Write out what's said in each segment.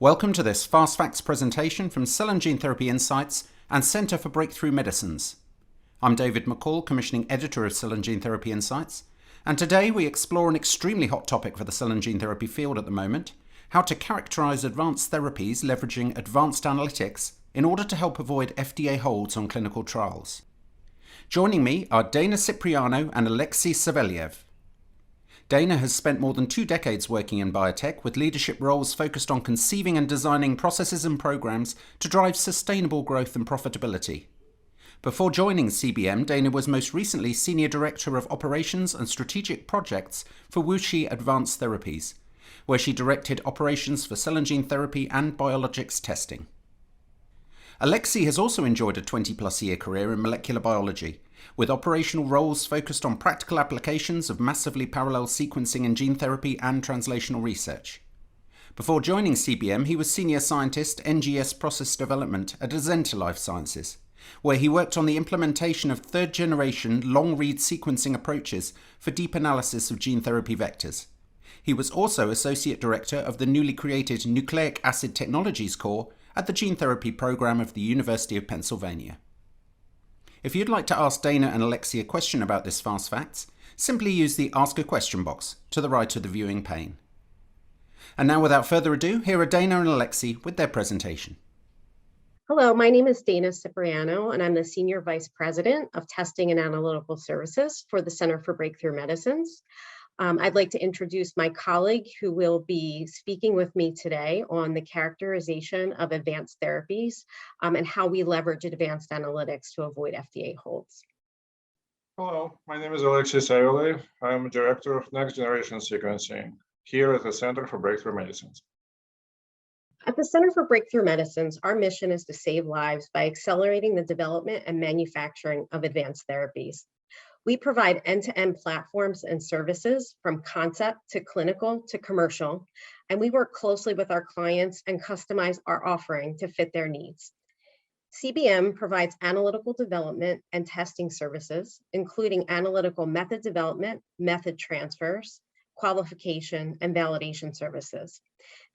Welcome to this Fast Facts presentation from Cell and Gene Therapy Insights and Center for Breakthrough Medicines. I'm David McCall, Commissioning Editor of Cell and Gene Therapy Insights, and today we explore an extremely hot topic for the cell and gene therapy field at the moment: how to characterize advanced therapies leveraging advanced analytics in order to help avoid FDA holds on clinical trials. Joining me are Dana Cipriano and Alexei Saveliev. Dana has spent more than 2 decades working in biotech, with leadership roles focused on conceiving and designing processes and programs to drive sustainable growth and profitability. Before joining CBM, Dana was most recently Senior Director of Operations and Strategic Projects for WuXi Advanced Therapies, where she directed operations for cell and gene therapy and biologics testing. Alexei has also enjoyed a 20-plus year career in molecular biology, with operational roles focused on practical applications of massively parallel sequencing in gene therapy and translational research. Before joining CBM, he was Senior Scientist, NGS Process Development at Azenta Life Sciences, where he worked on the implementation of third-generation long-read sequencing approaches for deep analysis of gene therapy vectors. He was also Associate Director of the newly created Nucleic Acid Technologies Core at the Gene Therapy Program of the University of Pennsylvania. If you'd like to ask Dana and Alexei a question about this Fast Facts, simply use the Ask a Question box to the right of the viewing pane. And now, without further ado, here are Dana and Alexei with their presentation. Hello, my name is Dana Cipriano, and I'm the Senior Vice President of Testing and Analytical Services for the Center for Breakthrough Medicines. I'd like to introduce my colleague who will be speaking with me today on the characterization of advanced therapies and how we leverage advanced analytics to avoid FDA holds. Hello, my name is Alexei Saveliev. I'm Director of Next Generation Sequencing here at the Center for Breakthrough Medicines. At the Center for Breakthrough Medicines, our mission is to save lives by accelerating the development and manufacturing of advanced therapies. We provide end-to-end platforms and services from concept to clinical to commercial, and we work closely with our clients and customize our offering to fit their needs. CBM provides analytical development and testing services, including analytical method development, method transfers, qualification, and validation services.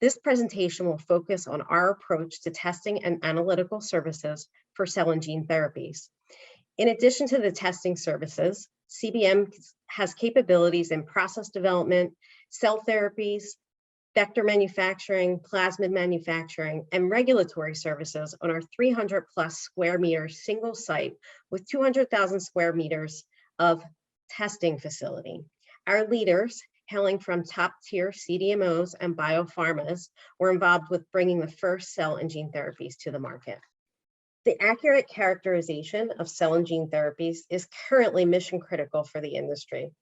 This presentation will focus on our approach to testing and analytical services for cell and gene therapies. In addition to the testing services, CBM has capabilities in process development, cell therapies, vector manufacturing, plasmid manufacturing, and regulatory services on our 300 plus square meter single site with 200,000 square meters of testing facility. Our leaders, hailing from top-tier CDMOs and biopharmas, were involved with bringing the first cell and gene therapies to the market. The accurate characterization of cell and gene therapies is currently mission critical for the industry.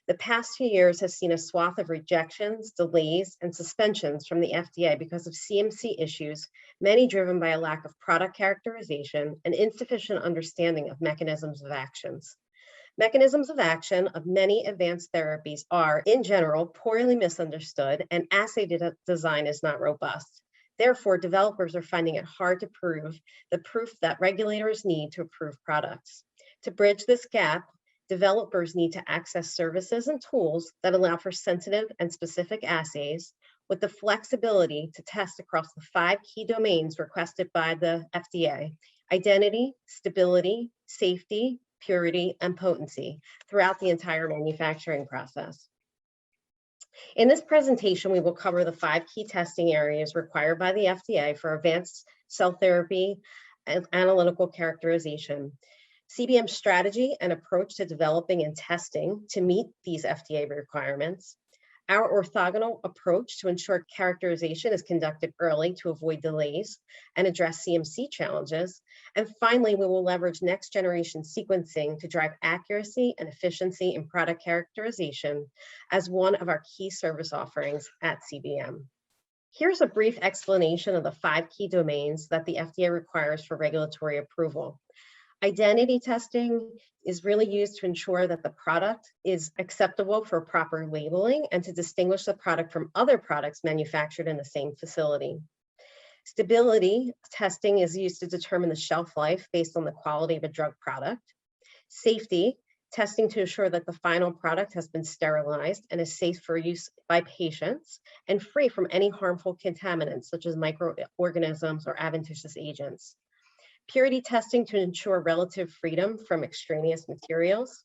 The past few years has seen a swath of rejections, delays, and suspensions from the FDA because of CMC issues, many driven by a lack of product characterization and insufficient understanding of mechanisms of actions. Mechanisms of action of many advanced therapies are, in general, poorly misunderstood, and assay design is not robust. Therefore, developers are finding it hard to prove the proof that regulators need to approve products. To bridge this gap, developers need to access services and tools that allow for sensitive and specific assays with the flexibility to test across the 5 key domains requested by the FDA: identity, stability, safety, purity, and potency throughout the entire manufacturing process. In this presentation, we will cover the 5 key testing areas required by the FDA for advanced cell therapy and analytical characterization, CBM's strategy and approach to developing and testing to meet these FDA requirements, our orthogonal approach to ensure characterization is conducted early to avoid delays and address CMC challenges. And finally, we will leverage next generation sequencing to drive accuracy and efficiency in product characterization as one of our key service offerings at CBM. Here's a brief explanation of the 5 key domains that the FDA requires for regulatory approval. Identity testing is really used to ensure that the product is acceptable for proper labeling and to distinguish the product from other products manufactured in the same facility. Stability testing is used to determine the shelf life based on the quality of a drug product. Safety, testing to ensure that the final product has been sterilized and is safe for use by patients and free from any harmful contaminants such as microorganisms or adventitious agents. Purity testing to ensure relative freedom from extraneous materials.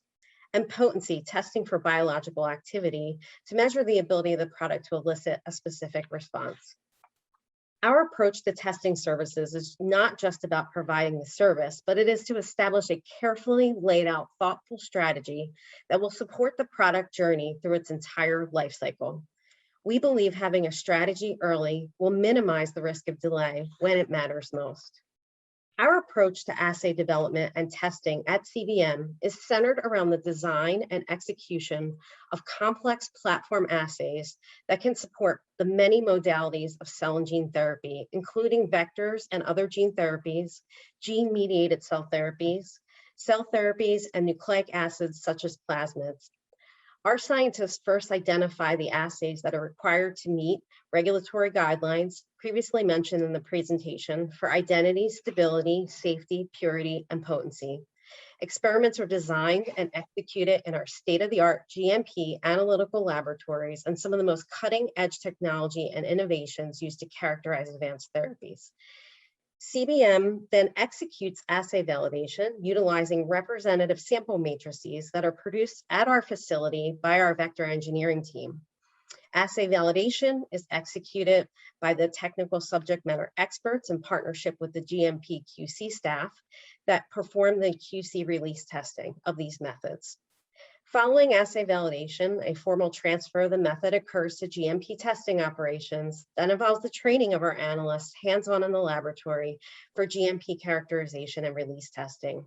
And potency, testing for biological activity to measure the ability of the product to elicit a specific response. Our approach to testing services is not just about providing the service, but it is to establish a carefully laid out, thoughtful strategy that will support the product journey through its entire life cycle. We believe having a strategy early will minimize the risk of delay when it matters most. Our approach to assay development and testing at CBM is centered around the design and execution of complex platform assays that can support the many modalities of cell and gene therapy, including vectors and other gene therapies, gene-mediated cell therapies, and nucleic acids such as plasmids. Our scientists first identify the assays that are required to meet regulatory guidelines previously mentioned in the presentation for identity, stability, safety, purity, and potency. Experiments are designed and executed in our state-of-the-art GMP analytical laboratories and some of the most cutting-edge technology and innovations used to characterize advanced therapies. CBM then executes assay validation utilizing representative sample matrices that are produced at our facility by our vector engineering team. Assay validation is executed by the technical subject matter experts in partnership with the GMP QC staff that perform the QC release testing of these methods. Following assay validation, a formal transfer of the method occurs to GMP testing operations that involves the training of our analysts hands-on in the laboratory for GMP characterization and release testing.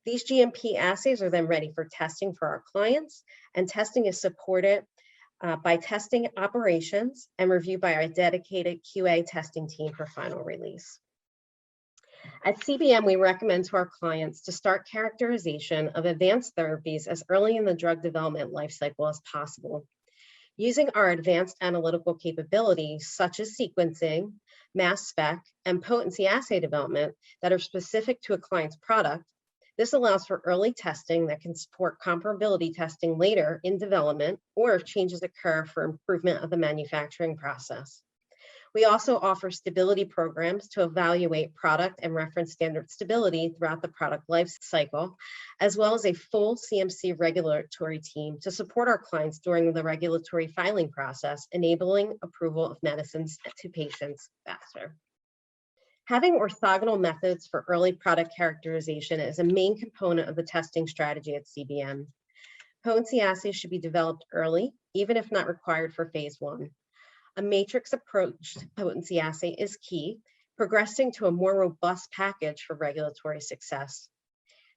These GMP assays are then ready for testing for our clients, and testing is supported by testing operations and reviewed by our dedicated QA testing team for final release. At CBM, we recommend to our clients to start characterization of advanced therapies as early in the drug development lifecycle as possible. Using our advanced analytical capabilities, such as sequencing, mass spec, and potency assay development that are specific to a client's product, this allows for early testing that can support comparability testing later in development, or if changes occur, for improvement of the manufacturing process. We also offer stability programs to evaluate product and reference standard stability throughout the product life cycle, as well as a full CMC regulatory team to support our clients during the regulatory filing process, enabling approval of medicines to patients faster. Having orthogonal methods for early product characterization is a main component of the testing strategy at CBM. Potency assays should be developed early, even if not required for phase 1. A matrix approach to potency assay is key, progressing to a more robust package for regulatory success.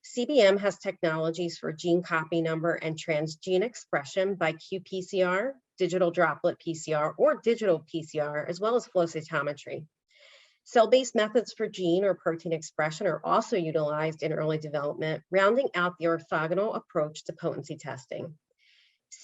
CBM has technologies for gene copy number and transgene expression by qPCR, digital droplet PCR, or digital PCR, as well as flow cytometry. Cell-based methods for gene or protein expression are also utilized in early development, rounding out the orthogonal approach to potency testing.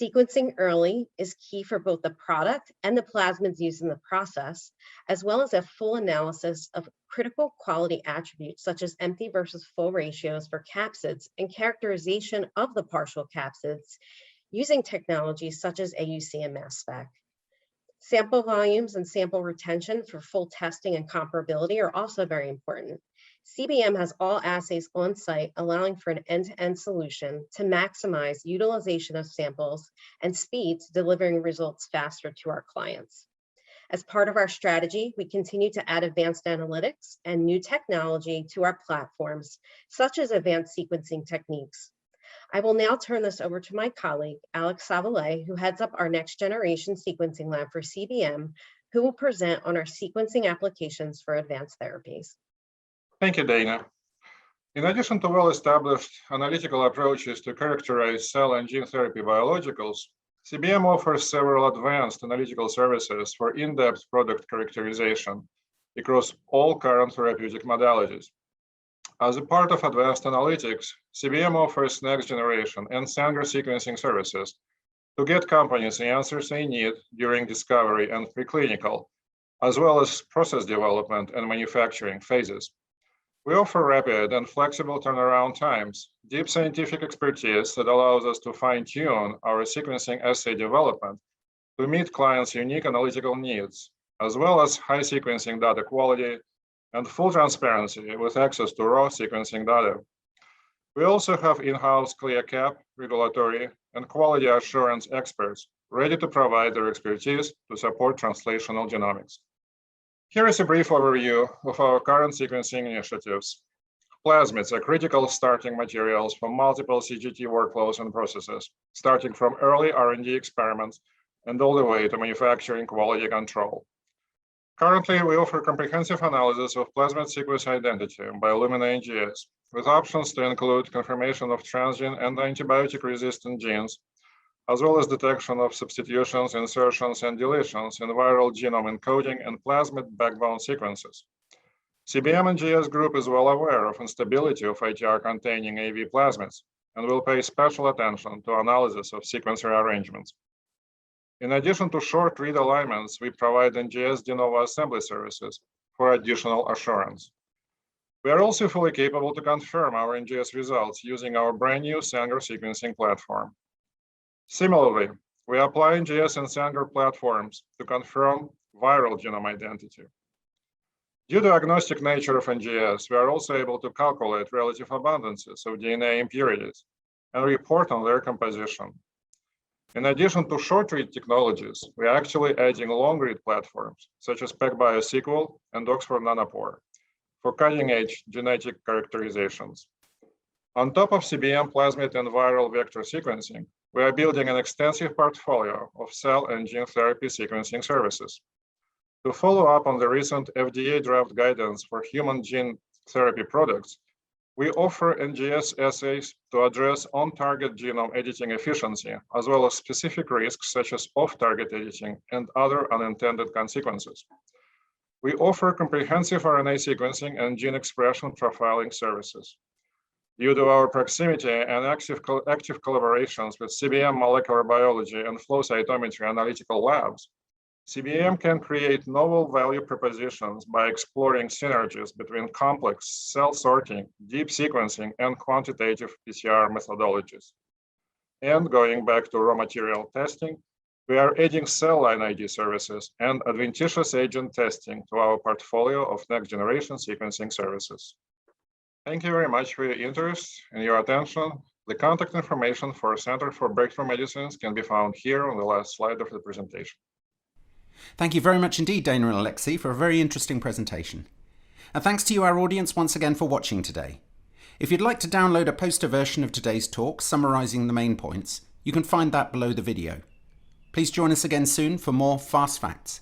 Sequencing early is key for both the product and the plasmids used in the process, as well as a full analysis of critical quality attributes such as empty versus full ratios for capsids and characterization of the partial capsids using technologies such as AUC and mass spec. Sample volumes and sample retention for full testing and comparability are also very important. CBM has all assays on site, allowing for an end-to-end solution to maximize utilization of samples and speed to delivering results faster to our clients. As part of our strategy, we continue to add advanced analytics and new technology to our platforms, such as advanced sequencing techniques. I will now turn this over to my colleague, Alexei, who heads up our next generation sequencing lab for CBM, who will present on our sequencing applications for advanced therapies. Thank you, Dana. In addition to well-established analytical approaches to characterize cell and gene therapy biologicals, CBM offers several advanced analytical services for in-depth product characterization across all current therapeutic modalities. As a part of advanced analytics, CBM offers next-generation and Sanger sequencing services to get companies the answers they need during discovery and preclinical, as well as process development and manufacturing phases. We offer rapid and flexible turnaround times, deep scientific expertise that allows us to fine-tune our sequencing assay development to meet clients' unique analytical needs, as well as high sequencing data quality and full transparency with access to raw sequencing data. We also have in-house CLIA/CAP, regulatory, and quality assurance experts ready to provide their expertise to support translational genomics. Here is a brief overview of our current sequencing initiatives. Plasmids are critical starting materials for multiple CGT workflows and processes, starting from early R&D experiments and all the way to manufacturing quality control. Currently, we offer comprehensive analysis of plasmid sequence identity by Illumina NGS, with options to include confirmation of transgene and antibiotic-resistant genes, as well as detection of substitutions, insertions, and deletions in viral genome encoding and plasmid backbone sequences. CBM NGS group is well aware of instability of ITR-containing AV plasmids and will pay special attention to analysis of sequence rearrangements. In addition to short read alignments, we provide NGS de novo assembly services for additional assurance. We are also fully capable to confirm our NGS results using our brand new Sanger sequencing platform. Similarly, we apply NGS and Sanger platforms to confirm viral genome identity. Due to agnostic nature of NGS, we are also able to calculate relative abundances of DNA impurities and report on their composition. In addition to short-read technologies, we are actually adding long-read platforms, such as PacBioSQL and Oxford Nanopore, for cutting-edge genetic characterizations. On top of CBM plasmid and viral vector sequencing, we are building an extensive portfolio of cell and gene therapy sequencing services. To follow up on the recent FDA draft guidance for human gene therapy products, we offer NGS assays to address on-target genome editing efficiency, as well as specific risks such as off-target editing and other unintended consequences. We offer comprehensive RNA sequencing and gene expression profiling services. Due to our proximity and active collaborations with CBM molecular biology and flow cytometry analytical labs, CBM can create novel value propositions by exploring synergies between complex cell sorting, deep sequencing, and quantitative PCR methodologies. And going back to raw material testing, we are adding cell line ID services and adventitious agent testing to our portfolio of next-generation sequencing services. Thank you very much for your interest and your attention. The contact information for Center for Breakthrough Medicines can be found here on the last slide of the presentation. Thank you very much indeed, Dana and Alexei, for a very interesting presentation. And thanks to you, our audience, once again for watching today. If you'd like to download a poster version of today's talk summarizing the main points, you can find that below the video. Please join us again soon for more Fast Facts.